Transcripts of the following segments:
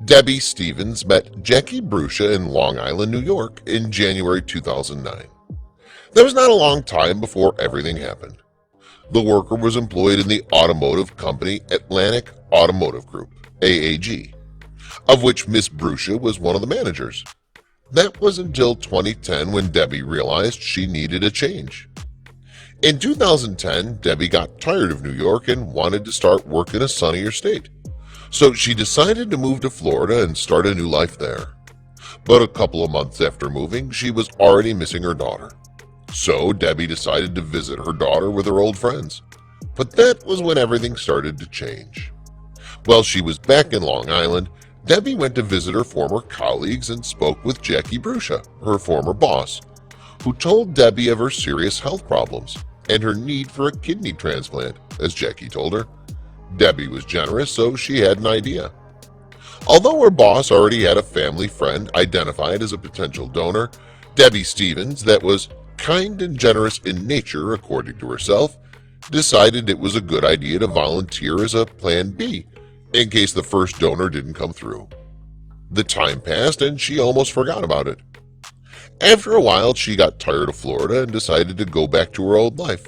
Debbie Stevens met Jackie Bruscia in Long Island, New York in January 2009. That was not a long time before everything happened. The worker was employed in the automotive company Atlantic Automotive Group, AAG, of which Miss Bruscia was one of the managers. That was until 2010 when Debbie realized she needed a change. In 2010, Debbie got tired of New York and wanted to start work in a sunnier state. So she decided to move to Florida and start a new life there. But a couple of months after moving, she was already missing her daughter. So Debbie decided to visit her daughter with her old friends. But that was when everything started to change. While she was back in Long Island, Debbie went to visit her former colleagues and spoke with Jackie Bruscia, her former boss, who told Debbie of her serious health problems and her need for a kidney transplant, as Jackie told her. Debbie was generous, so she had an idea. Although her boss already had a family friend identified as a potential donor, Debbie Stevens, that was kind and generous in nature according to herself, decided it was a good idea to volunteer as a Plan B in case the first donor didn't come through. The time passed and she almost forgot about it. After a while, she got tired of Florida and decided to go back to her old life.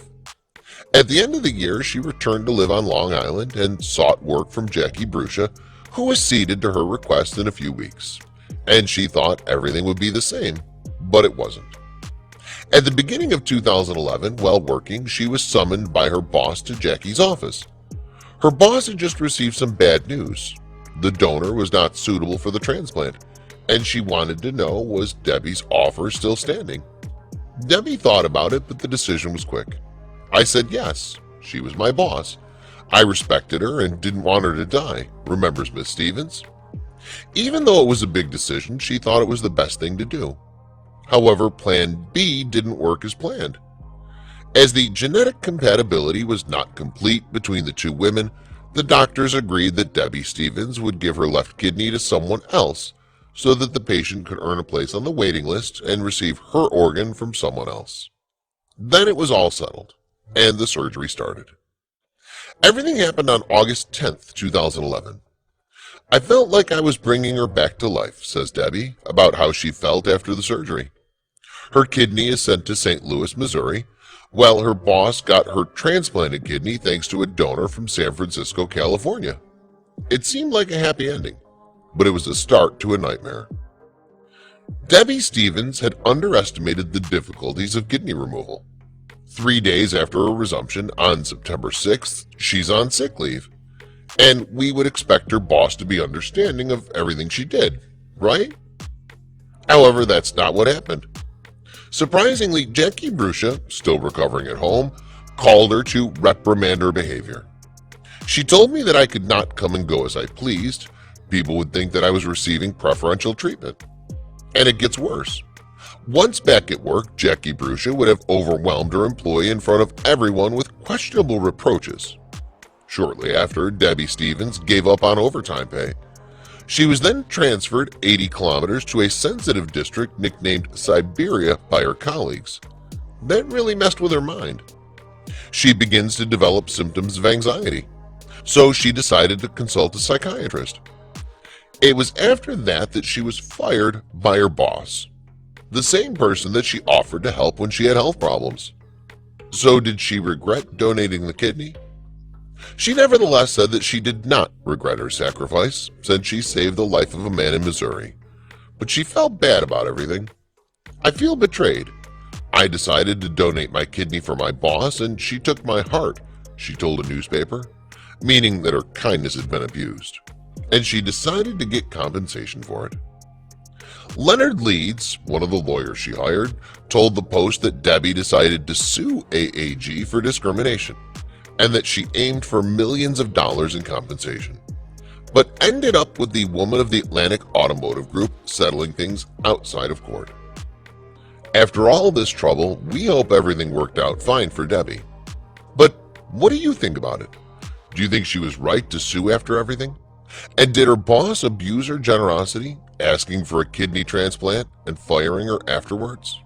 At the end of the year, she returned to live on Long Island and sought work from Jackie Bruscia, who acceded to her request in a few weeks. And she thought everything would be the same, but it wasn't. At the beginning of 2011, while working, she was summoned by her boss to Jackie's office. Her boss had just received some bad news. The donor was not suitable for the transplant, and she wanted to know, was Debbie's offer still standing? Debbie thought about it, but the decision was quick. I said yes. She was my boss. I respected her and didn't want her to die, remembers Miss Stevens. Even though it was a big decision, she thought it was the best thing to do. However, Plan B didn't work as planned. As the genetic compatibility was not complete between the two women, the doctors agreed that Debbie Stevens would give her left kidney to someone else so that the patient could earn a place on the waiting list and receive her organ from someone else. Then it was all settled, and the surgery started. Everything happened on August 10th, 2011. I felt like I was bringing her back to life, says Debbie, about how she felt after the surgery. Her kidney is sent to St. Louis, Missouri, while her boss got her transplanted kidney thanks to a donor from San Francisco, California. It seemed like a happy ending, but it was a start to a nightmare. Debbie Stevens had underestimated the difficulties of kidney removal. 3 days after her resumption, on September 6th, she's on sick leave. And we would expect her boss to be understanding of everything she did, right? However, that's not what happened. Surprisingly, Jackie Bruscia, still recovering at home, called her to reprimand her behavior. She told me that I could not come and go as I pleased. People would think that I was receiving preferential treatment. And it gets worse. Once back at work, Jackie Bruscia would have overwhelmed her employee in front of everyone with questionable reproaches. Shortly after, Debbie Stevens gave up on overtime pay. She was then transferred 80 kilometers to a sensitive district nicknamed Siberia by her colleagues. That really messed with her mind. She begins to develop symptoms of anxiety, so she decided to consult a psychiatrist. It was after that she was fired by her boss, the same person that she offered to help when she had health problems. So did she regret donating the kidney? She nevertheless said that she did not regret her sacrifice, since she saved the life of a man in Missouri. But she felt bad about everything. I feel betrayed. I decided to donate my kidney for my boss, and she took my heart, she told a newspaper, meaning that her kindness had been abused. And she decided to get compensation for it. Leonard Leeds, one of the lawyers she hired, told the Post that Debbie decided to sue AAG for discrimination, and that she aimed for millions of dollars in compensation, but ended up with the woman of the Atlantic Automotive Group settling things outside of court. After all this trouble, we hope everything worked out fine for Debbie. But what do you think about it? Do you think she was right to sue after everything? And did her boss abuse her generosity, asking for a kidney transplant and firing her afterwards?